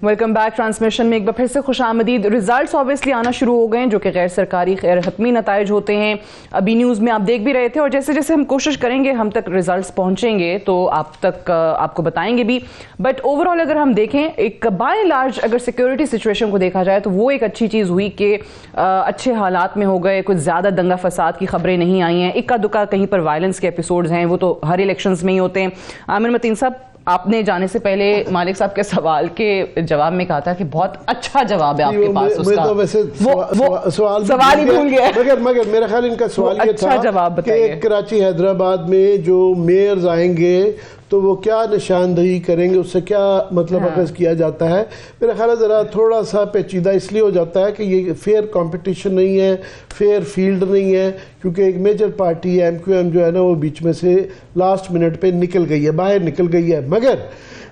Welcome back. Transmission میں ایک بار پھر سے خوش آمدید. ریزلٹس آبویسلی آنا شروع ہو گئے ہیں جو کہ غیر سرکاری غیر حتمی نتائج ہوتے ہیں. ابھی نیوز میں آپ دیکھ بھی رہے تھے اور جیسے جیسے ہم کوشش کریں گے ہم تک ریزلٹس پہنچیں گے تو آپ کو بتائیں گے بھی. بٹ اوور آل اگر ہم دیکھیں ایک بائی لارج اگر سیکیورٹی سچویشن کو دیکھا جائے تو وہ ایک اچھی چیز ہوئی کہ اچھے حالات میں ہو گئے. کچھ زیادہ دنگا فساد کی خبریں نہیں آئی ہیں. اکا دکا کہیں پر وائلنس کے ایپیسوڈز ہیں وہ تو ہر الیکشنز میں ہی ہوتے ہیں. عامر متین صاحب, آپ نے جانے سے پہلے مالک صاحب کے سوال کے جواب میں کہا تھا کہ بہت اچھا جواب ہے آپ کے پاس اس کا. وہ سوال ہی بھول گیا. مگر میرا خیال ان کا سوال یہ تھا کہ کراچی حیدرآباد میں جو میئرز آئیں گے تو وہ کیا نشاندہی کریں گے, اس سے کیا مطلب اخذ کیا جاتا ہے. میرا خیال ہے ذرا تھوڑا سا پیچیدہ اس لیے ہو جاتا ہے کہ یہ فیئر کمپٹیشن نہیں ہے, فیئر فیلڈ نہیں ہے, کیونکہ ایک major party M Q M جو ہے نا وہ بیچ میں سے لاسٹ منٹ پہ نکل گئی ہے, باہر نکل گئی ہے. مگر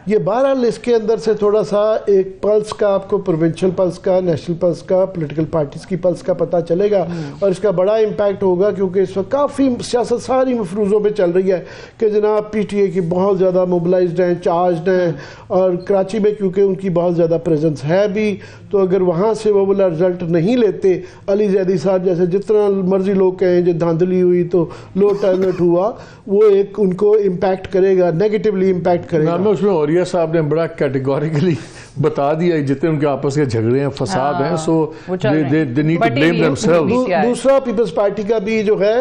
یہ بہرحال اس کے اندر سے تھوڑا سا ایک پلس کا آپ کو پروونشل پلس کا, نیشنل پلس کا, پولیٹیکل پارٹیز کی پلس کا پتہ چلے گا اور اس کا بڑا امپیکٹ ہوگا. کیونکہ اس وقت کافی سیاست ساری مفروضوں پہ چل رہی ہے کہ جناب پی ٹی اے کی بہت زیادہ موبلائزڈ ہیں, چارجڈ ہیں, اور کراچی میں کیونکہ ان کی بہت زیادہ پریزنس ہے بھی, تو اگر وہاں سے وہ والا رزلٹ نہیں لیتے, علی زیدی صاحب جیسے جتنا مرضی لوگ کہیں جو دھاندلی ہوئی تو لو ٹرنٹ ہوا, وہ ایک ان کو امپیکٹ کرے گا, نیگیٹیولی امپیکٹ کرے گا. اس میں اوریہ صاحب نے بڑا کیٹیگوریکلی بتا دیا جتنے ان کے آپس کے جھگڑے ہیں, فساد ہیں, سو they need to blame themselves. دوسرا پیپلز پارٹی کا بھی جو ہے,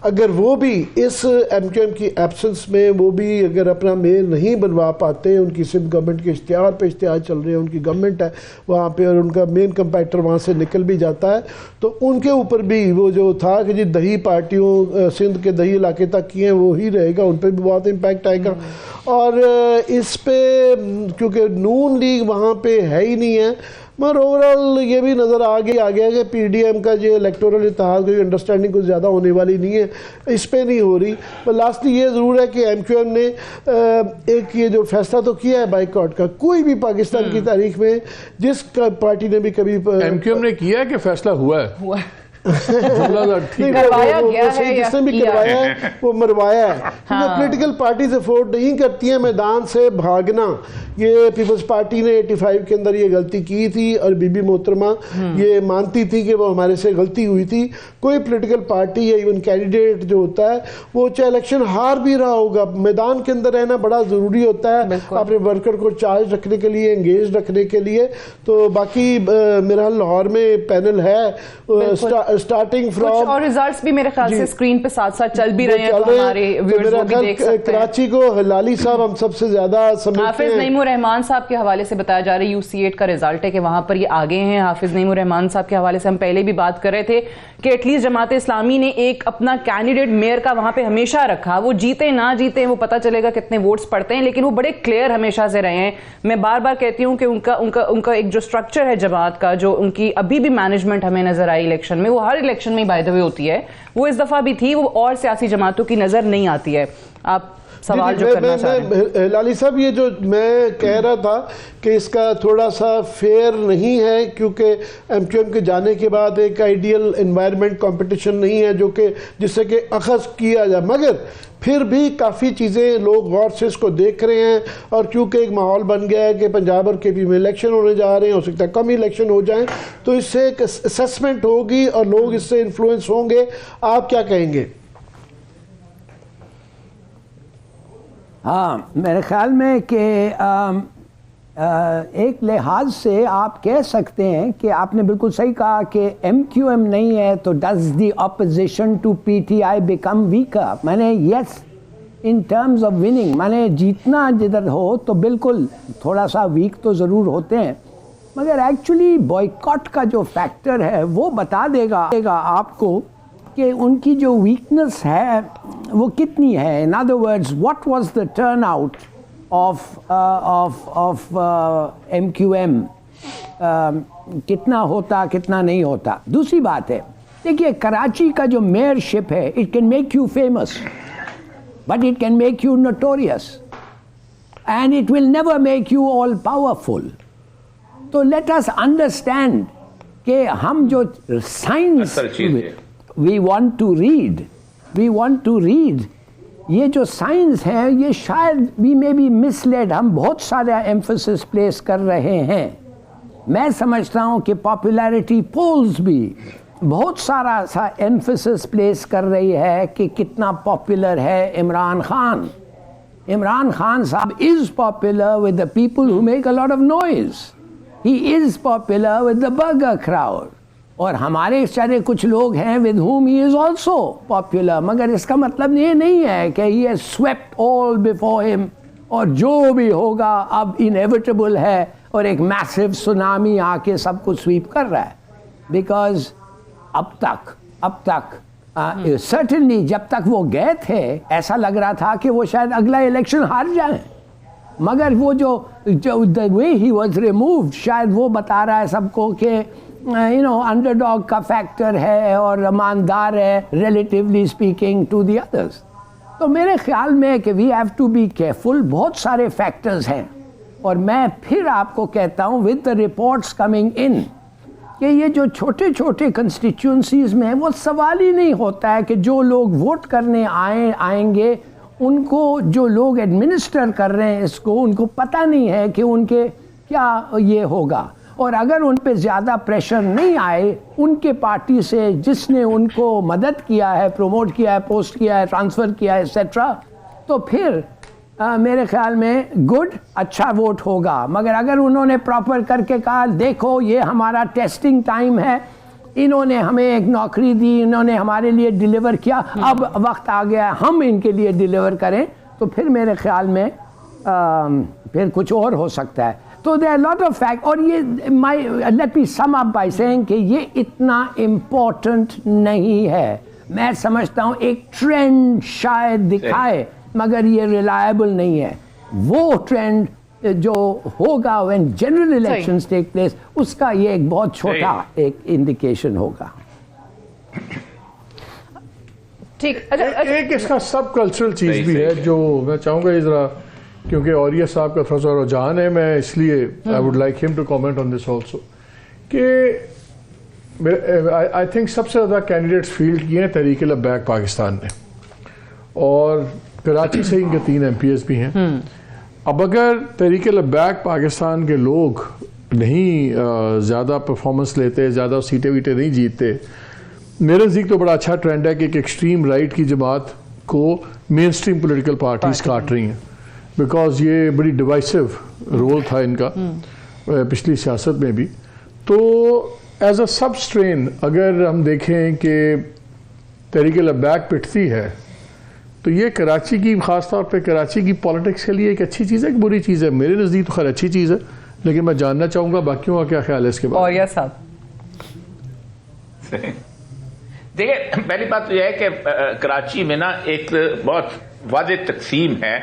اگر وہ بھی اس ایم کیو ایم کی ایبسنس میں وہ بھی اگر اپنا میئر نہیں بنوا پاتے, ان کی سندھ گورنمنٹ کے اشتہار پہ اشتہار چل رہے ہیں, ان کی گورنمنٹ ہے وہاں پہ اور ان کا مین کمپیٹر وہاں سے نکل بھی جاتا ہے, تو ان کے اوپر بھی وہ جو تھا کہ جی دہی پارٹیوں سندھ کے دہی علاقے تک کی ہیں وہی رہے گا, ان پہ بھی بہت امپیکٹ آئے گا. اور اس پہ کیونکہ نون لیگ وہاں پہ ہے ہی نہیں ہے, مگر اوورآل یہ بھی نظر آ گیا کہ پی ڈی ایم کا جو الیکٹورل اتحاد کی انڈرسٹینڈنگ کچھ زیادہ ہونے والی نہیں ہے, اس پہ نہیں ہو رہی. پر لاسٹلی یہ ضرور ہے کہ ایم کیو ایم نے ایک یہ جو فیصلہ تو کیا ہے بائیکاٹ کا, کوئی بھی پاکستان کی تاریخ میں جس پارٹی نے بھی کبھی ایم کیو ایم نے کیا ہے کہ فیصلہ ہوا ہے, کروایا گیا ہے, جس نے بھی کروایا ہے وہ مروایا ہے. کیونکہ پولیٹیکل پارٹیز افورڈ نہیں کرتی ہیں میدان سے بھاگنا. یہ پیپلز پارٹی نے 85 کے اندر یہ غلطی کی تھی اور بی بی محترمہ یہ مانتی تھی کہ وہ ہمارے سے غلطی ہوئی تھی. کوئی پولیٹیکل پارٹی یا ایون کینڈیڈیٹ جو ہوتا ہے وہ چاہے الیکشن ہار بھی رہا ہوگا, میدان کے اندر رہنا بڑا ضروری ہوتا ہے اپنے ورکر کو چارج رکھنے کے لیے, انگیج رکھنے کے لیے. تو باقی میرا لاہور میں پینل ہے اسٹارٹنگ فرام, اور ریزلٹس بھی میرے خیال سے اسکرین پہ ساتھ ساتھ چل بھی رہے ہیں, تو ہمارے ویورز وہ بھی دیکھ سکتے ہیں. کراچی کو ہلالی صاحب ہم سب سے زیادہ سمجھتے ہیں. حافظ نعیم الرحمان صاحب کے حوالے سے بتایا جا رہا ہے UC8 کا رزلٹ ہے کہ وہاں پر یہ آگے ہیں. حافظ نعیم الرحمان صاحب کے حوالے سے ہم پہلے بھی بات کر رہے تھے کہ ایٹ لیسٹ جماعت اسلامی نے ایک اپنا کینڈیڈیٹ میئر کا وہاں پہ ہمیشہ رکھا. وہ جیتے نہ جیتے وہ پتہ چلے گا کتنے ووٹس پڑتے ہیں, لیکن وہ بڑے کلیئر ہمیشہ سے رہے ہیں. میں بار بار کہتی ہوں کہ ان کا ایک جو اسٹرکچر ہے جماعت کا, جو ان کی ابھی بھی مینجمنٹ ہمیں نظر آئی الیکشن میں, وہ ہر الیکشن میں بائی دا وے ہوتی ہے, وہ اس دفعہ بھی تھی, وہ اور سیاسی جماعتوں کی نظر نہیں آتی ہے. آپ سوال جو کرنا چاہ رہے ہیں ہلالی صاحب, یہ جو میں کہہ رہا تھا کہ اس کا تھوڑا سا فیئر نہیں ہے کیونکہ ایم کیو ایم کے جانے کے بعد ایک آئیڈیل انوائرمنٹ کمپٹیشن نہیں ہے جو کہ جس سے کہ اخذ کیا جائے. مگر پھر بھی کافی چیزیں لوگ غور سے اس کو دیکھ رہے ہیں, اور کیونکہ ایک ماحول بن گیا ہے کہ پنجاب اور کے پی میں الیکشن ہونے جا رہے ہیں, ہو سکتا ہے کم الیکشن ہو جائیں, تو اس سے ایک اسیسمنٹ ہوگی اور لوگ اس سے انفلوئنس ہوں گے. آپ کیا کہیں گے؟ ہاں, میرے خیال میں کہ ایک لحاظ سے آپ کہہ سکتے ہیں کہ آپ نے بالکل صحیح کہا کہ ایم کیو ایم نہیں ہے تو does the opposition to P T I become weaker. میں نے yes in terms of winning, میں نے جیتنا جدھر ہو تو بالکل تھوڑا سا ویک تو ضرور ہوتے ہیں, مگر ایکچولی بوائیکاٹ کا جو فیکٹر ہے وہ بتا دے گا آپ کو کہ ان کی جو ویکنس ہے وہ کتنی ہے. In other words what was the turnout of M Q M, کتنا ہوتا کتنا نہیں ہوتا. دوسری بات ہے, دیکھیے کراچی کا جو میئر شپ ہے it can make you famous but it can make you notorious and it will never make you all powerful. تو لیٹ اس انڈرسٹینڈ کہ ہم جو science we want to read یہ جو سائنس ہیں یہ شاید وی میں بی مس لیڈ، ہم بہت سارا ایمفسس پلیس کر رہے ہیں. میں سمجھتا ہوں کہ پاپولیرٹی پولز بھی بہت سارا سا ایمفسس پلیس کر رہی ہے کہ کتنا پاپولر ہے عمران خان. عمران خان صاحب is popular with the people who make a lot of noise. He is popular with the burger crowd. اور ہمارے سارے کچھ لوگ ہیں with whom he is also popular. مگر اس کا مطلب یہ نہیں ہے کہ he has swept all before him, اور جو بھی ہوگا اب انیویٹیبل ہے اور ایک میسو سونامی آ کے سب کو سویپ کر رہا ہے. بیکاز اب تک سرٹنلی جب تک وہ گئے تھے ایسا لگ رہا تھا کہ وہ شاید اگلا الیکشن ہار جائیں. مگر وہ جو the way he was removed شاید وہ بتا رہا ہے سب کو کہ انڈر ڈاگ کا فیکٹر ہے اور ایماندار ہے relatively speaking to the others. تو میرے خیال میں کہ we have to be careful. بہت سارے فیکٹرز ہیں، اور میں پھر آپ کو کہتا ہوں with the reports coming in کہ یہ جو چھوٹے چھوٹے کنسٹیچوئنسیز میں وہ سوال ہی نہیں ہوتا ہے کہ جو لوگ ووٹ کرنے آئیں گے ان کو، جو لوگ ایڈمنسٹر کر رہے ہیں اس کو، ان کو پتہ نہیں ہے کہ ان کے کیا یہ ہوگا. اور اگر ان پہ زیادہ پریشر نہیں آئے ان کے پارٹی سے جس نے ان کو مدد کیا ہے، پروموٹ کیا ہے، پوسٹ کیا ہے، ٹرانسفر کیا ہے ایٹسٹرا، تو پھر میرے خیال میں گڈ اچھا ووٹ ہوگا. مگر اگر انہوں نے پراپر کر کے کہا دیکھو یہ ہمارا ٹیسٹنگ ٹائم ہے، انہوں نے ہمیں ایک نوکری دی، انہوں نے ہمارے لیے ڈیلیور کیا، اب وقت آ گیا ہم ان کے لیے ڈیلیور کریں، تو پھر میرے خیال میں پھر کچھ اور ہو سکتا ہے. تو there are lot of fact. اور یہ let me sum up by saying کہ یہ اتنا امپورٹنٹ نہیں ہے. میں سمجھتا ہوں ایک ٹرینڈ شاید دکھائے مگر یہ ریلائبل نہیں ہے. وہ ٹرینڈ جو ہوگا when general elections take place اس کا یہ ایک بہت چھوٹا ایک انڈیکیشن ہوگا. ٹھیک. ایک اس کا سب کلچرل چیز بھی ہے جو میں چاہوں گا ذرا، کیونکہ اوریہ صاحب کا تھوڑا سا رجحان ہے، میں اس لیے I would like him to comment on this also کہ I think سب سے زیادہ کینڈیڈیٹس فیلڈ کیے ہیں تحریک لبیک پاکستان نے، اور کراچی سے ان کے 3 MPs بھی ہیں. اب اگر تحریک لبیک پاکستان کے لوگ نہیں زیادہ پرفارمنس لیتے، زیادہ سیٹیں ویٹیں نہیں جیتتے، میرے نزدیک تو بڑا اچھا ٹرینڈ ہے کہ ایک ایکسٹریم رائٹ کی جماعت کو مین اسٹریم پولیٹیکل پارٹیز کاٹ رہی ہیں، بیکاز یہ بڑی ڈیوائسو رول تھا ان کا پچھلی سیاست میں بھی. تو ایز اے سب اسٹرین اگر ہم دیکھیں کہ تحریک لبیک پٹتی ہے تو یہ کراچی کی، خاص طور پہ کراچی کی پالیٹکس کے لیے ایک اچھی چیز ہے کہ بری چیز ہے؟ میرے نزدیک تو خیر اچھی چیز ہے، لیکن میں جاننا چاہوں گا باقیوں کا کیا خیال ہے اس کے بارے میں. اوریہ صاحب دیکھیں، پہلی بات تو یہ ہے کہ کراچی میں نا ایک بہت واضح تقسیم ہے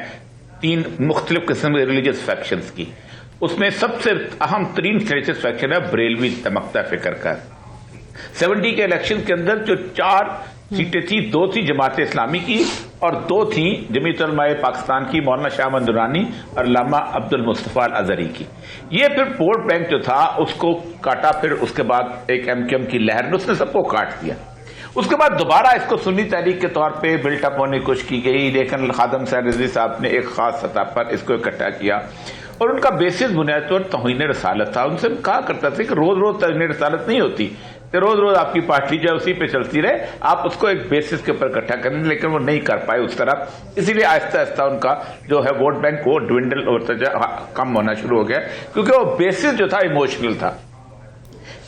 3 مختلف قسم کے ریلیجس فیکشنز کی. اس میں سب سے اہم ترین ریلیجس فیکشن ہے بریلوی تمختہ فکر کا. 70 کے الیکشن کے اندر جو 4 سیٹیں تھیں، 2 تھی جماعت اسلامی کی اور 2 تھیں جمعیت علماء پاکستان کی، مولانا شاہ احمد درانی اور علامہ عبد المصطفیٰ الازہری کی. یہ پھر ووٹ بینک جو تھا اس کو کاٹا، پھر اس کے بعد ایک MQM کی لہر نے اس نے سب کو کاٹ دیا. اس کے بعد دوبارہ اس کو سنی تحریک کے طور پہ بلٹ اپ ہونے کی کوشش کی گئی، لیکن خادم سعید رضوی صاحب نے ایک خاص سطح پر اس کو اکٹھا کیا، اور ان کا بیسس بنیادی طور توہین رسالت تھا. ان سے کہا کرتا تھا کہ روز روز توہین رسالت نہیں ہوتی کہ روز روز آپ کی پارٹی جو ہے اسی پہ چلتی رہے، آپ اس کو ایک بیسس کے اوپر اکٹھا کریں، لیکن وہ نہیں کر پائے اس طرح. اسی لیے آہستہ آہستہ ان کا جو ہے ووٹ بینک وہ ڈوینڈل ہوتا جا، کم ہونا شروع ہو گیا، کیونکہ وہ بیسس جو تھا ایموشنل تھا.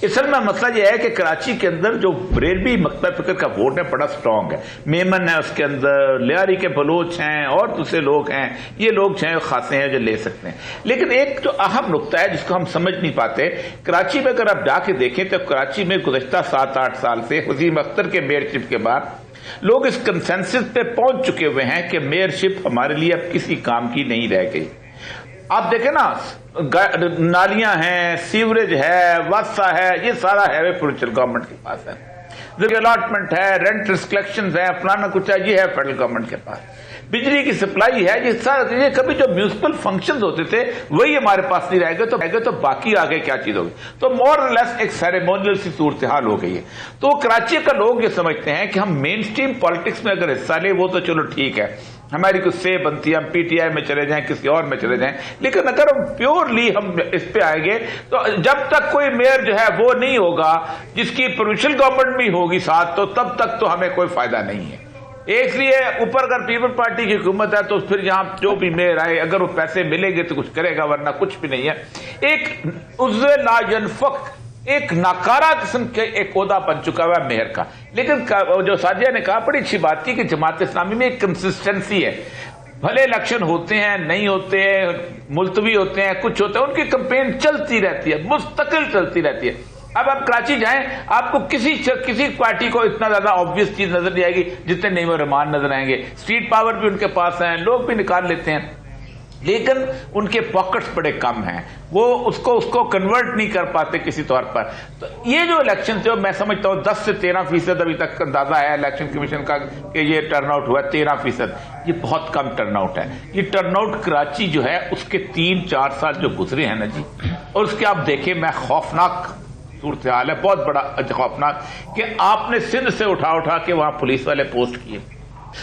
اصل میں مسئلہ یہ ہے کہ کراچی کے اندر جو بریلوی مکتب فکر کا ووٹ ہے بڑا سٹرونگ ہے. میمن ہے اس کے اندر، لیاری کے بلوچ ہیں اور دوسرے لوگ ہیں، یہ لوگ جو ہیں خاصے ہیں جو لے سکتے ہیں. لیکن ایک جو اہم نقطہ ہے جس کو ہم سمجھ نہیں پاتے، کراچی میں اگر آپ جا کے دیکھیں تو کراچی میں گزشتہ 7-8 سال سے وسیم اختر کے میئرشپ کے بعد لوگ اس کنسنسس پہ پہنچ چکے ہوئے ہیں کہ میئرشپ ہمارے لیے اب کسی کام کی نہیں رہ گئی. آپ دیکھیں نا، نالیاں ہیں، سیوریج ہے، واسطہ ہے، یہ سارا ہے پروونشل گورنمنٹ کے پاس ہے. الاٹمنٹ ہے، رینٹ ریسٹرکشنز ہیں، فلانا کچھ ہے، یہ ہے فیڈرل گورنمنٹ کے پاس. بجلی کی سپلائی ہے، یہ سارا. یہ کبھی جو میونسپل فنکشنز ہوتے تھے وہی ہمارے پاس نہیں رہ گئے تو باقی آگے کیا چیز ہوگی. تو مور اور لیس ایک سیریمونیل سی صورتحال ہو گئی ہے. تو کراچی کا لوگ یہ سمجھتے ہیں کہ ہم مین اسٹریم پالیٹکس میں اگر حصہ لیں وہ تو چلو ٹھیک ہے، ہماری کچھ سے بنتی ہے, ہم پی ٹی آئی میں چلے جائیں, کسی اور میں چلے جائیں, لیکن اگر ہم پیورلی ہم اس پہ آئیں گے تو جب تک کوئی میئر جو ہے وہ نہیں ہوگا جس کی پروونشل گورنمنٹ بھی ہوگی ساتھ, تو تب تک تو ہمیں کوئی فائدہ نہیں ہے. اس لیے اوپر اگر پیپل پارٹی کی حکومت ہے تو پھر یہاں جو بھی میئر آئے اگر وہ پیسے ملیں گے تو کچھ کرے گا, ورنہ کچھ بھی نہیں ہے. ایک عضو لا ينفق, ایک ناکارہ قسم کے ایک عہدہ بن چکا ہوا ہے میئر کا. لیکن جو ساجیہ نے کہا بڑی اچھی بات کی کہ جماعت اسلامی میں ایک کنسسٹنسی ہے. بھلے الیکشن ہوتے ہیں, نہیں ہوتے ہیں, ملتوی ہوتے ہیں, کچھ ہوتے ہیں, ان کی کمپین چلتی رہتی ہے, مستقل چلتی رہتی ہے. اب آپ کراچی جائیں, آپ کو کسی پارٹی کو اتنا زیادہ آبویس چیز نظر نہیں آئے گی جتنے نعیم الرحمان نظر آئیں گے. اسٹریٹ پاور بھی ان کے پاس ہیں, لوگ بھی نکال لیتے ہیں, لیکن ان کے پاکٹس بڑے کم ہیں, وہ اس کو کنورٹ نہیں کر پاتے کسی طور پر. تو یہ جو الیکشن تھے میں سمجھتا ہوں 10 سے 13% ابھی تک اندازہ ہے الیکشن کمیشن کا کہ یہ ٹرن آؤٹ ہوا ہے 13%. یہ بہت کم ٹرن آؤٹ ہے. یہ ٹرن آؤٹ کراچی جو ہے اس کے 3-4 سال جو گزرے ہیں نا جی, اور اس کے آپ دیکھیں میں خوفناک صورتحال ہے, بہت بڑا خوفناک, کہ آپ نے سندھ سے اٹھا کے وہاں پولیس والے پوسٹ کیے,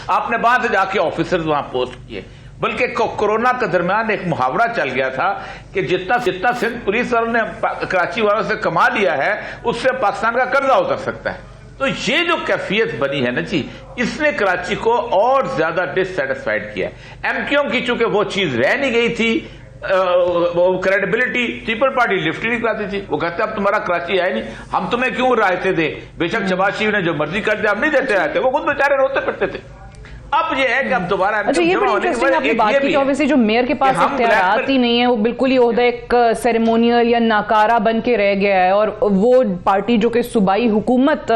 آپ نے وہاں سے جا کے آفیسرز وہاں پوسٹ کیے. بلکہ کورونا کے درمیان ایک محاورہ چل گیا تھا کہ جتنا سندھ پولیس والوں نے کراچی والوں سے کما لیا ہے اس سے پاکستان کا قرضہ اتر سکتا ہے. تو یہ جو کیفیت بنی ہے نا جی, اس نے کراچی کو اور زیادہ ڈس سیٹسفائیڈ کیا. ایم کیو ایم کی چونکہ وہ چیز رہ نہیں گئی تھی, وہ کریڈیبلٹی, پیپل پارٹی لفٹ نہیں کراتی تھی. وہ کہتے اب تمہارا کراچی ہے نہیں, ہم تمہیں کیوں رعایتیں دیں, بے شک شہباز شریف نے جو مرضی کر دیا, ہم نہیں دیتے رہتے. وہ خود بیچارے روتے پھرتے تھے. اب یہ ہے کہ اب دوبارہ یہ بڑی انٹرسٹنگ آپ نے بات کی کہ obviously جو میئر کے پاس اختیارات ہی نہیں ہیں, وہ بالکل ہی عہدہ ایک سیریمونیل یا ناکارہ بن کے رہ گیا ہے, اور وہ پارٹی جو کہ صوبائی حکومت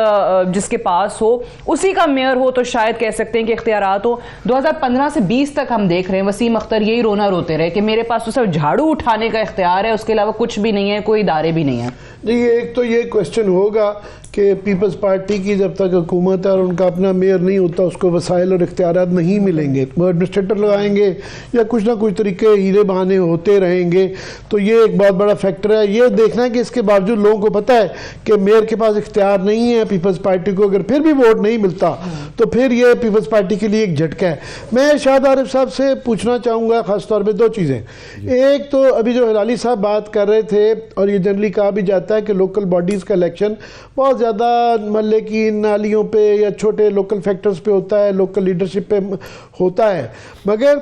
جس کے پاس ہو اسی کا میئر ہو تو شاید کہہ سکتے ہیں کہ اختیارات ہو. 2015 سے 20 تک ہم دیکھ رہے ہیں وسیم اختر یہی رونا روتے رہے کہ میرے پاس تو صرف جھاڑو اٹھانے کا اختیار ہے, اس کے علاوہ کچھ بھی نہیں ہے, کوئی ادارے بھی نہیں ہیں. نہیں, ایک تو یہ کوشچن ہوگا کہ پیپلز پارٹی کی جب تک حکومت ہے اور ان کا اپنا میئر نہیں ہوتا اس کو وسائل اور اختیارات نہیں ملیں گے, وہ ایڈمنسٹریٹر لگائیں گے یا کچھ نہ کچھ طریقے ہیرے بہانے ہوتے رہیں گے. تو یہ ایک بہت بڑا فیکٹر ہے. یہ دیکھنا ہے کہ اس کے باوجود لوگوں کو پتہ ہے کہ میئر کے پاس اختیار نہیں ہے پیپلز پارٹی کو, اگر پھر بھی ووٹ نہیں ملتا تو پھر یہ پیپلز پارٹی کے لیے ایک جھٹکا ہے. میں ارشاد عارف صاحب سے پوچھنا چاہوں گا خاص طور پہ 2 چیزیں. ایک تو ابھی جو ہلالی صاحب بات کر رہے تھے, اور یہ جنرلی کہا بھی جاتا ہے کہ لوکل باڈیز کا الیکشن بہت زیادہ محلے کی نالیوں پہ یا چھوٹے لوکل فیکٹرز پہ ہوتا ہے, لوکل لیڈرشپ پہ ہوتا ہے. مگر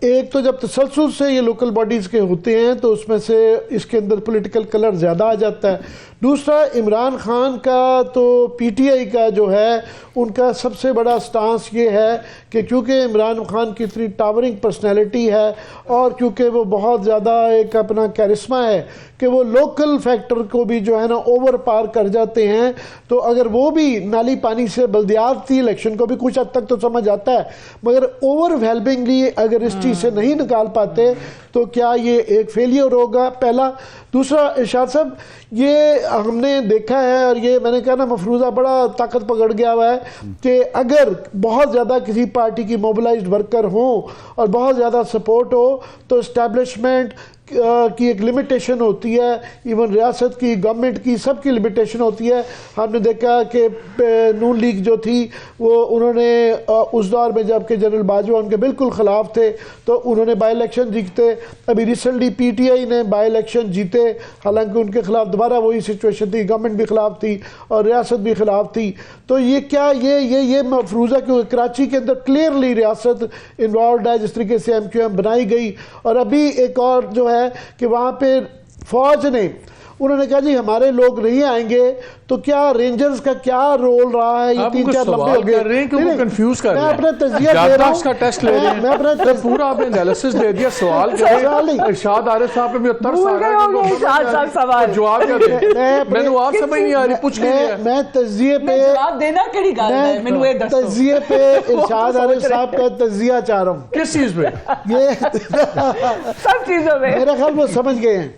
ایک تو جب تسلسل سے یہ لوکل باڈیز کے ہوتے ہیں تو اس میں سے اس کے اندر پولیٹیکل کلر زیادہ آ جاتا ہے. دوسرا, عمران خان کا تو پی ٹی آئی کا جو ہے ان کا سب سے بڑا سٹانس یہ ہے کہ کیونکہ عمران خان کی اتنی ٹاورنگ پرسنالٹی ہے اور کیونکہ وہ بہت زیادہ ایک اپنا کیرسما ہے کہ وہ لوکل فیکٹر کو بھی جو ہے نا اوور پار کر جاتے ہیں, تو اگر وہ بھی نالی پانی سے بلدیاتی الیکشن کو بھی کچھ حد تک تو سمجھ آتا ہے, مگر اوور ویلبنگلی اگر اس چیز سے نہیں نکال پاتے تو کیا یہ ایک فیلئر ہوگا, پہلا. دوسرا, ارشاد صاحب یہ ہم نے دیکھا ہے اور یہ میں نے کہا نا مفروضہ بڑا طاقت پکڑ گیا ہوا ہے کہ اگر بہت زیادہ کسی پارٹی کی موبلائزڈ ورکر ہوں اور بہت زیادہ سپورٹ ہو تو اسٹیبلشمنٹ کی ایک لمیٹیشن ہوتی ہے, ایون ریاست کی, گورنمنٹ کی, سب کی لمیٹیشن ہوتی ہے. ہم نے دیکھا کہ نون لیگ جو تھی وہ انہوں نے اس دور میں جب کہ جنرل باجوہ ان کے بالکل خلاف تھے تو انہوں نے بائی الیکشن جیتے. ابھی ریسنٹلی پی ٹی آئی نے بائی الیکشن جیتے, حالانکہ ان کے خلاف دوبارہ وہی سچویشن تھی, گورنمنٹ بھی خلاف تھی اور ریاست بھی خلاف تھی. تو یہ کیا یہ مفروضہ کیونکہ کراچی کے اندر کلیئرلی ریاست انوالوڈ ہے جس طریقے سے ایم کیو ایم بنائی گئی, اور ابھی ایک اور جو ہے کہ وہاں پہ فوج نے انہوں نے کہا جی ہمارے لوگ نہیں آئیں گے, تو کیا رینجرز کا کیا رول رہا ہے؟ یہ 3-4 لمبے ہو گئے کہ وہ کنفیوز کر رہے ہیں. میں اپنا تجزیہ دے رہا ہوں, کا ٹیسٹ لے رہے ہیں, میں اپنا پورا آپ نے انالیسس دے دیا. سوال کریں ارشاد عارف صاحب پہ بھی 70 سال ہے, ارشاد صاحب سوال جواب کیا دیں, میں نے آپ سمجھ نہیں آ رہی پوچھ کے میں تجزیے پہ جواب دینا کیڑی گل ہے, مینوں یہ دسو تجزیے پہ ارشاد عارف صاحب کا تجزیہ چاہ رہا ہوں. کس چیز پہ؟ یہ سب چیزوں میں میرا خیال وہ سمجھ گئے ہیں.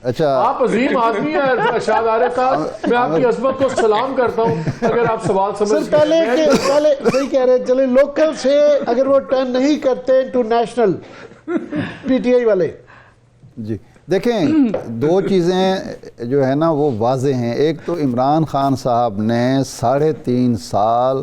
اچھا, آپ عظیم آدمی ہیں ارشاد عارف صاحب, میں آپ کی عظمت کو سلام کرتا ہوں اگر آپ سوال سمجھ سر پہلے صحیح کہہ رہے ہیں. چلے لوکل سے اگر وہ ٹرن نہیں کرتے to national P T I والے. جی دیکھیں, 2 چیزیں جو ہے نا وہ واضح ہیں. ایک تو عمران خان صاحب نے 3.5 سال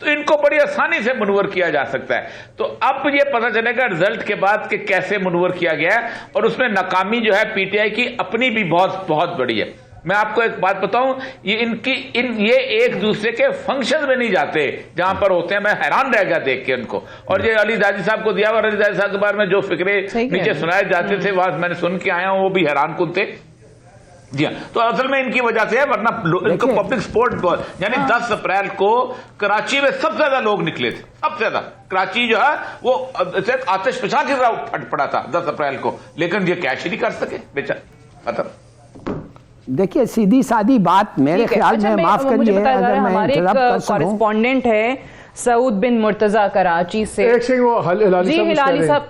تو ان کو بڑی آسانی سے منور کیا جا سکتا ہے. تو اب یہ پتہ چلے گا رزلٹ کے بعد کہ کیسے منور کیا گیا ہے, اور اس میں ناکامی جو ہے پی ٹی آئی کی اپنی بھی بہت بڑی ہے. میں آپ کو ایک بات بتاؤں, یہ ایک دوسرے کے فنکشن میں نہیں جاتے جہاں پر ہوتے ہیں. میں حیران رہ گیا دیکھ کے ان کو. اور یہ علی دادی صاحب کو دیا ہوا, علی دادی صاحب کے بارے میں جو فکرے نیچے سنائے جاتے تھے وہاں میں نے سن کے آیا ہوں, وہ بھی حیران کن تھے. جی ہاں, تو اصل میں ان کی وجہ سے ہے, ورنہ ان کو پبلک سپورٹ, یعنی 10 اپریل کو کراچی میں سب سے زیادہ لوگ نکلے تھے, سب سے زیادہ. کراچی جو ہے وہ آتش فشاں کی طرح پھٹ پڑا تھا 10 اپریل کو, لیکن یہ کیش ہی نہیں کر سکے بیچارے, ختم. دیکھیے سیدھی سادھی بات میرے خیال میں, معاف کریے اگر میں انٹرپٹ کر سکوں. کورسپونڈنٹ ہے سعود بن مرتضیٰ کراچی سے. جی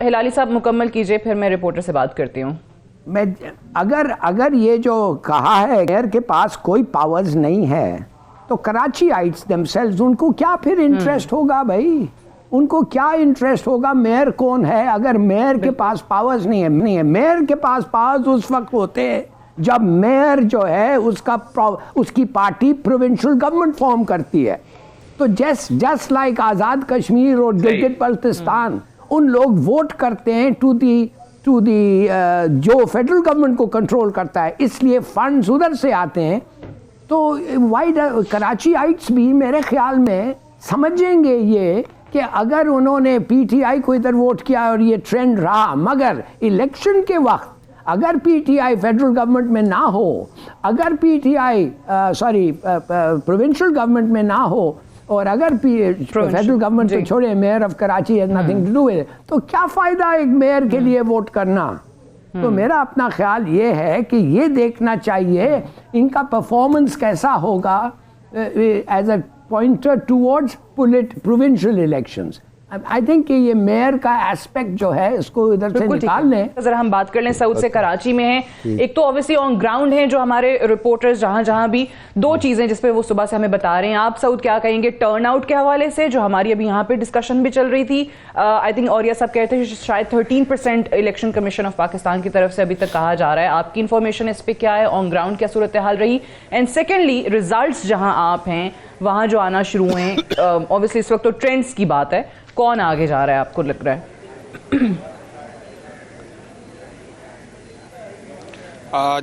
ہلالی صاحب مکمل کیجئے, پھر میں رپورٹر سے بات کرتی ہوں. میں اگر یہ جو کہا ہے میئر کے پاس کوئی پاورز نہیں ہے, تو کراچی آئٹس دمسیلز ان کو کیا پھر انٹرسٹ ہوگا بھائی؟ ان کو کیا انٹرسٹ ہوگا؟ میئر کون ہے اگر میئر کے پاس پاورز نہیں ہے؟ میئر کے پاس پاورز اس وقت ہوتے ہیں جب میئر جو ہے اس کی پارٹی پروونشل گورنمنٹ فارم کرتی ہے. تو جسٹ لائک آزاد کشمیر اور گلگت بلتستان, ان لوگ ووٹ کرتے ہیں ٹو دی جو فیڈرل گورنمنٹ کو کنٹرول کرتا ہے, اس لیے فنڈز ادھر سے آتے ہیں. تو کراچی آئٹس بھی میرے خیال میں سمجھیں گے یہ کہ اگر انہوں نے پی ٹی آئی کو ادھر ووٹ کیا اور یہ ٹرینڈ رہا, مگر الیکشن کے وقت اگر پی ٹی آئی فیڈرل گورنمنٹ میں نہ ہو, اگر پی ٹی آئی پروونشل گورنمنٹ میں نہ ہو, اور اگر فیڈرل گورنمنٹ کو چھوڑے, measure of Karachi has nothing to do with it, تو کیا فائدہ ایک میئر کے لیے ووٹ کرنا؟ تو میرا اپنا خیال یہ ہے کہ یہ دیکھنا چاہیے ان کا پرفارمنس کیسا ہوگا as a pointer towards provincial elections. I think کہ یہ میئر کا ایسپیکٹ جو ہے اس کو ادھر سے نکال لیں. ذرا ہم بات کر لیں سعود سے کراچی میں ہیں, ایک تو obviously آن گراؤنڈ ہیں جو ہمارے رپورٹرز جہاں بھی, دو چیزیں جس پہ وہ صبح سے ہمیں بتا رہے ہیں. آپ سعود کیا کہیں گے ٹرن آؤٹ کے حوالے سے, جو ہماری ابھی یہاں پہ ڈسکشن بھی چل رہی تھی؟ آئی تھنک اوریا صاحب کہتے ہیں شاید 13% الیکشن کمیشن آف پاکستان کی طرف سے ابھی تک کہا جا رہا ہے. آپ کی انفارمیشن اس پہ کیا ہے؟ آن گراؤنڈ کیا صورتحال رہی؟ اینڈ سیکنڈلی ریزلٹس جہاں آپ ہیں وہاں جو آنا شروع ہیں, obviously اس وقت تو ٹرینڈز کی بات ہے, کون آگے جا رہا ہے آپ کو لگ رہا ہے؟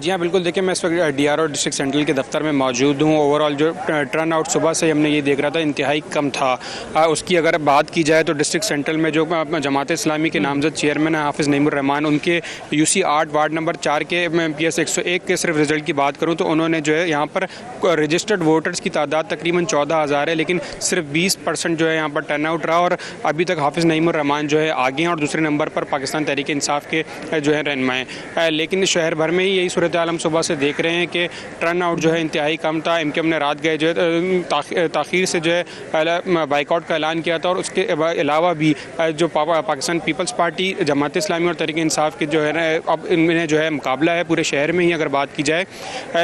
جی ہاں بالکل, دیکھیں میں اس وقت D R O district central کے دفتر میں موجود ہوں. اوور آل جو ٹرن آؤٹ صبح سے ہم نے یہ دیکھ رہا تھا انتہائی کم تھا. اس کی اگر بات کی جائے تو ڈسٹرکٹ سینٹرل میں جو جماعت اسلامی کے نامزد چیئرمین ہیں حافظ نعیم الرحمان, ان کے یو سی 8 وارڈ نمبر 4 کے پی ایس 101 کے صرف رزلٹ کی بات کروں تو انہوں نے جو ہے یہاں پر رجسٹرڈ ووٹرز کی تعداد تقریباً 14,000 ہے, لیکن صرف 20% جو ہے یہاں پر ٹرن آؤٹ رہا. اور ابھی تک حافظ نعیم الرحمان جو ہے آگے ہیں اور دوسرے نمبر پر پاکستان تحریک انصاف کے جو ہے رہنما ہیں. لیکن شہر بھر میں ہی یہی صورتحال ہم صبح سے دیکھ رہے ہیں کہ ٹرن آؤٹ جو ہے انتہائی کم تھا. ایم کیو ایم نے رات گئے جو ہے تاخیر سے جو ہے بائیک آؤٹ کا اعلان کیا تھا, اور اس کے علاوہ بھی جو پاکستان پیپلز پارٹی, جماعت اسلامی اور تحریک انصاف کے جو ہے اب ان میں جو ہے مقابلہ ہے پورے شہر میں ہی اگر بات کی جائے,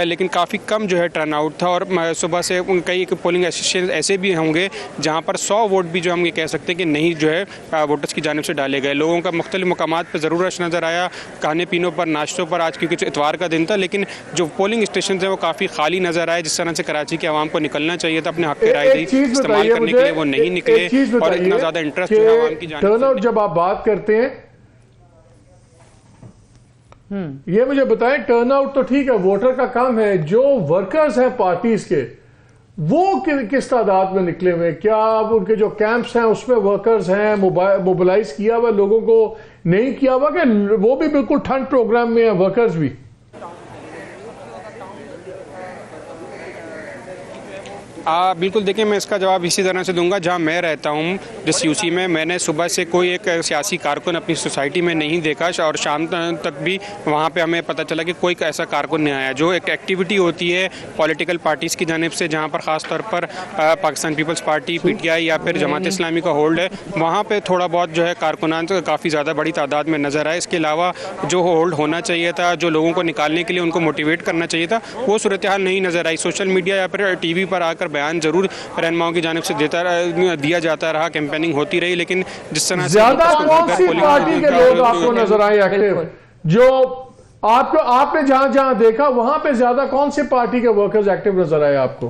لیکن کافی کم جو ہے ٹرن آؤٹ تھا. اور صبح سے کئی پولنگ اسٹیشن ایسے بھی ہوں گے جہاں پر 100 ووٹ بھی جو ہم یہ کہہ سکتے ہیں کہ نہیں جو ہے ووٹرز کی جانب سے ڈالے گئے. لوگوں کا مختلف مقامات پر ضرور رش نظر آیا, کھانے پینوں پر, ناشتوں پر, آج کیونکہ اتوار کا دن تھا, لیکن جو پولنگ اسٹیشنز ہیں وہ کافی خالی نظر آئے. جس طرح سے کراچی کے عوام کو نکلنا چاہیے تھا اپنے حق کی رائے استعمال کرنے کے لیے, وہ نہیں نکلے, اور اتنا زیادہ انٹرسٹ جو ہے عوام کی جانب سے. ٹرن آؤٹ جب آپ بات کرتے ہیں, یہ مجھے بتائیں, ٹرن آؤٹ تو ٹھیک ہے ووٹر کا کام ہے, جو ورکرز ہیں پارٹیز کے وہ کس تعداد میں نکلے ہوئے؟ کیا اب ان کے جو کیمپس ہیں اس میں ورکرز ہیں, موبلائز کیا ہوا لوگوں کو نہیں کیا ہوا, کہ وہ بھی بالکل ٹھنڈ پروگرام میں ہیں ورکرز بھی؟ بالکل, دیکھیں میں اس کا جواب اسی طرح سے دوں گا. جہاں میں رہتا ہوں جس یو سی میں نے صبح سے کوئی ایک سیاسی کارکن اپنی سوسائٹی میں نہیں دیکھا, اور شام تک بھی وہاں پہ ہمیں پتہ چلا کہ کوئی ایسا کارکن نہیں آیا. جو ایک ایکٹیویٹی ہوتی ہے پولیٹیکل پارٹیز کی جانب سے, جہاں پر خاص طور پر Pakistan Peoples Party, P T I یا پھر جماعت اسلامی کا ہولڈ ہے, وہاں پہ تھوڑا بہت جو ہے کارکنان کافی زیادہ بڑی تعداد میں نظر آئے. اس کے علاوہ جو ہولڈ ہونا چاہیے تھا, جو لوگوں کو نکالنے کے لیے ان کو موٹیویٹ کرنا چاہیے تھا, وہ صورتحال نہیں نظر آئی. سوشل میڈیا یا پھر ٹی وی پر آ کر بیان ضرور رہنماؤں کی جانب سے دیا جاتا رہا, کیمپیننگ ہوتی رہی, لیکن جس طرح سے زیادہ کون سی پارٹی کے لوگ آپ کو نظر آئے ایکٹیو؟ جو آپ نے جہاں دیکھا وہاں پہ زیادہ کون سی پارٹی کے ورکرز ایکٹیو نظر آئے آپ کو؟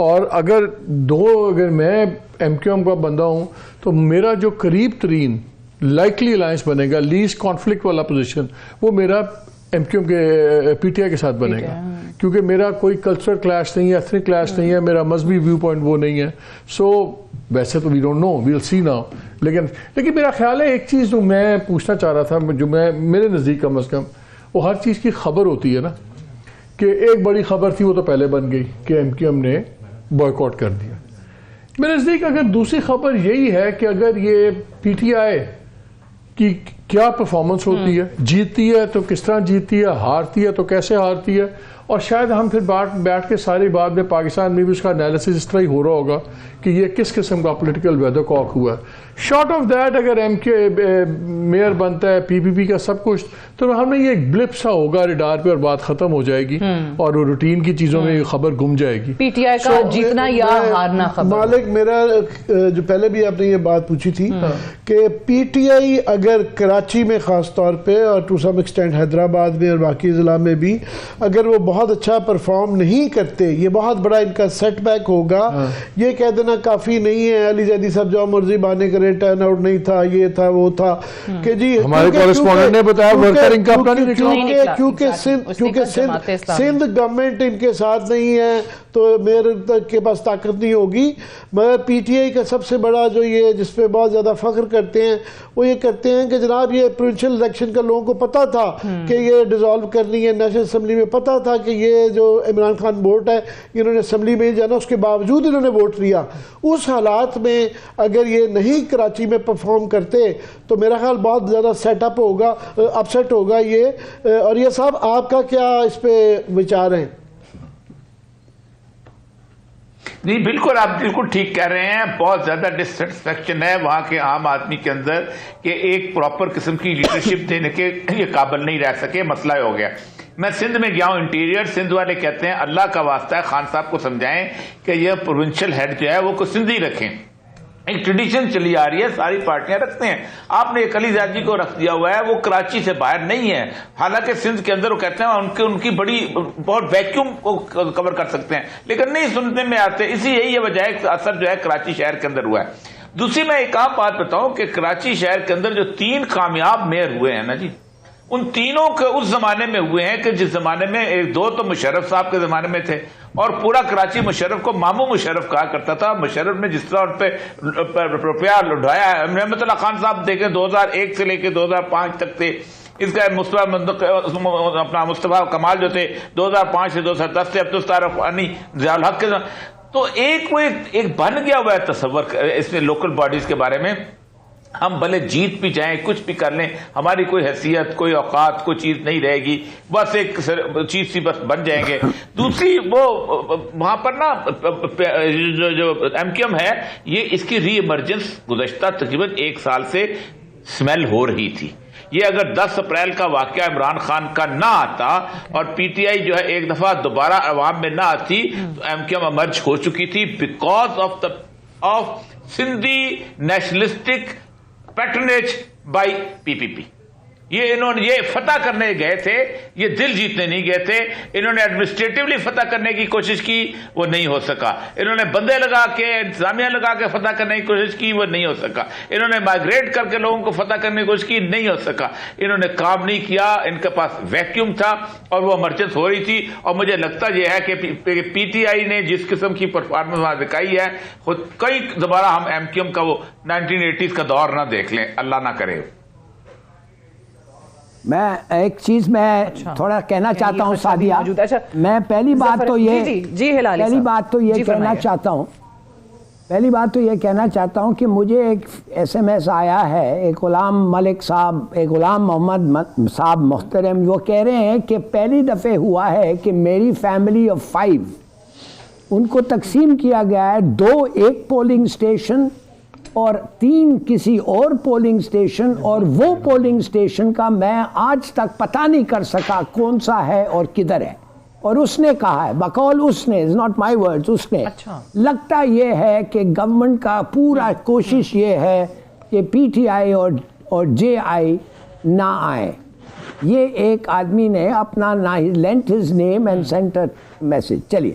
اور اگر میں ایم کیو ایم کا بندہ ہوں تو میرا جو قریب ترین لائکلی الائنس بنے گا، لیسٹ کانفلکٹ والا پوزیشن، وہ میرا ایم کیو ایم کے پی ٹی آئی کے ساتھ بنے گا، کیونکہ میرا کوئی کلچرل کلیش نہیں ہے، ایتھنک کلیش نہیں ہے، میرا مذہبی ویو پوائنٹ وہ نہیں ہے. سو ویسے تو we don't know, we will C now. لیکن میرا خیال ہے ایک چیز جو میں پوچھنا چاہ رہا تھا، جو میرے نزدیک کم از کم وہ ہر چیز کی خبر ہوتی ہے نا، کہ ایک بڑی خبر تھی وہ تو پہلے بن گئی کہ ایم کیو ایم نے بوائیکاٹ کر دیا. میرے نزدیک اگر دوسری خبر یہی ہے کہ اگر یہ پی ٹی آئی کی کیا پرفارمنس ہوتی ہے، جیتتی ہے تو کس طرح جیتتی ہے، ہارتی ہے تو کیسے ہارتی ہے، اور شاید ہم پھر بیٹھ کے ساری بات میں پاکستان میں بھی اس کا انالیسس اس طرح ہی ہو رہا ہوگا کہ یہ کس قسم کا پولیٹیکل ویدر کاک ہوا ہے. شارٹ آف دیٹ اگر ایم کے میئر بنتا ہے پی پی پی کا سب کچھ، تو ہمیں یہ ایک بلپ سا ہوگا ریڈار پہ اور بات ختم ہو جائے گی اور روٹین کی چیزوں میں خبر گم جائے گی. پی ٹی آئی کا جیتنا یا ہارنا خبر. مالک، میرا جو پہلے بھی آپ نے یہ بات پوچھی تھی کہ پی ٹی آئی اگر کراچی میں خاص طور پہ اور ٹو سم ایکسٹینٹ حیدرآباد میں اور باقی ضلع میں بھی اگر وہ بہت اچھا پرفارم نہیں کرتے، یہ بہت بڑا ان کا سیٹ بیک ہوگا. یہ کہہ دینا کافی نہیں ہے علی زیدی صاحب جو مرضی بانے کرے، ٹرن آؤٹ نہیں تھا، یہ تھا وہ تھا، کہ جی ہمارے کورسپونڈنٹ نے بتایا ورکر ان کا اپنا نہیں نکلا، کیونکہ سندھ گورنمنٹ ان کے ساتھ نہیں ہے تو میرے کے پاس طاقت نہیں ہوگی. مگر پی ٹی آئی کا سب سے بڑا جو یہ جس پہ بہت زیادہ فخر کرتے ہیں وہ یہ کرتے ہیں کہ جناب یہ پروونشل الیکشن کا لوگوں کو پتا تھا کہ یہ ڈیزالو کرنی ہے، نیشنل اسمبلی میں پتا تھا کہ یہ جو عمران خان ووٹ ہے انہوں نے اسمبلی میں جانا، اس کے باوجود انہوں نے ووٹ لیا. اس حالات میں اگر یہ نہیں کراچی میں پرفارم کرتے تو میرا خیال بہت زیادہ سیٹ اپ ہوگا، اپسیٹ ہوگا یہ. اور یہ صاحب آپ کا کیا اس پہ وچار ہیں؟ نہیں بالکل، آپ بالکل ٹھیک کہہ رہے ہیں. بہت زیادہ ڈسسیٹسفیکشن ہے وہاں کے عام آدمی کے اندر کہ ایک پراپر قسم کی لیڈرشپ دینے کے یہ قابل نہیں رہ سکے. مسئلہ ہو گیا. میں سندھ میں گیا ہوں، انٹیریئر سندھ والے کہتے ہیں اللہ کا واسطہ ہے خان صاحب کو سمجھائیں کہ یہ پروونشل ہیڈ جو ہے وہ کو سندھی رکھیں. ایک ٹریڈیشن چلی آ رہی ہے، ساری پارٹیاں رکھتے ہیں. آپ نے ایک علی زیدی کو رکھ دیا ہوا ہے، وہ کراچی سے باہر نہیں ہے، حالانکہ سندھ کے اندر وہ کہتے ہیں ان کی بڑی بہت ویکیوم کو کور کر سکتے ہیں، لیکن نہیں سننے میں آتے. اسی یہی وجہ ہے اثر جو ہے کراچی شہر کے اندر ہوا ہے. دوسری میں ایک عام بات بتاؤں کہ کراچی شہر کے اندر جو 3 کامیاب میئر ہوئے ہیں نا جی، ان تینوں کے اس زمانے میں ہوئے ہیں کہ جس زمانے میں 2 تو مشرف صاحب کے زمانے میں تھے اور پورا کراچی مشرف کو مامو مشرف کہا کرتا تھا. مشرف نے جس طرح ان پہ روپیہ لٹایا ہے، نعمت اللہ خان صاحب دیکھیں 2001 سے لے کے 2005 تک تھے. اس کا اپنا مصطفیٰ کمال جو تھے 2005 سے 2010 سے عبدالستار افغانی ضیاء الحق کے تو ایک بن گیا ہوا ہے تصور اس میں لوکل باڈیز کے بارے میں. ہم بھلے جیت بھی جائیں کچھ بھی کر لیں، ہماری کوئی حیثیت کوئی اوقات کوئی چیز نہیں رہے گی، بس ایک چیز سی بس بن جائیں گے. دوسری وہ وہاں پر نا جو ایم کیو ایم ہے یہ اس کی ری ایمرجنس گزشتہ تقریباً 1 سال سے سمیل ہو رہی تھی. یہ اگر 10 اپریل کا واقعہ عمران خان کا نہ آتا اور پی ٹی آئی جو ہے ایک دفعہ دوبارہ عوام میں نہ آتی تو ایم کیو ایم امرج ہو چکی تھی because of Sindhi nationalistic patronage by P P P. انہوں نے یہ فتح کرنے گئے تھے، یہ دل جیتنے نہیں گئے تھے. انہوں نے ایڈمنسٹریٹولی فتح کرنے کی کوشش کی، وہ نہیں ہو سکا. انہوں نے بندے لگا کے انتظامیہ لگا کے فتح کرنے کی کوشش کی، وہ نہیں ہو سکا. انہوں نے مائگریٹ کر کے لوگوں کو فتح کرنے کی کوشش کی، نہیں ہو سکا. انہوں نے کام نہیں کیا، ان کے پاس ویکیوم تھا اور وہ ایمرجنس ہو رہی تھی. اور مجھے لگتا یہ ہے کہ پی ٹی آئی نے جس قسم کی پرفارمنس وہاں دکھائی ہے، خود کئی دوبارہ ہم ایم کیو ایم کا وہ 1980s کا دور نہ دیکھ لیں، اللہ نہ کرے. میں ایک چیز میں تھوڑا کہنا چاہتا ہوں سعدیہ. میں پہلی بات تو یہ کہنا چاہتا ہوں کہ مجھے ایک ایس ایم ایس آیا ہے، ایک غلام ملک صاحب، ایک غلام محمد صاحب محترم، وہ کہہ رہے ہیں کہ پہلی دفعہ ہوا ہے کہ میری فیملی آف 5 ان کو تقسیم کیا گیا ہے، 2 ایک پولنگ اسٹیشن اور 3 کسی اور پولنگ اسٹیشن، اور وہ پولنگ اسٹیشن کا میں آج تک پتہ نہیں کر سکا کون سا ہے اور کدھر ہے. اور اس نے کہا ہے بقول اس نے، از ناٹ مائی ورڈز، اس نے لگتا یہ ہے کہ گورنمنٹ کا پورا کوشش یہ ہے کہ پی ٹی آئی اور جے آئی نہ آئے. یہ ایک آدمی نے اپنا lent his name and sent message. چلیے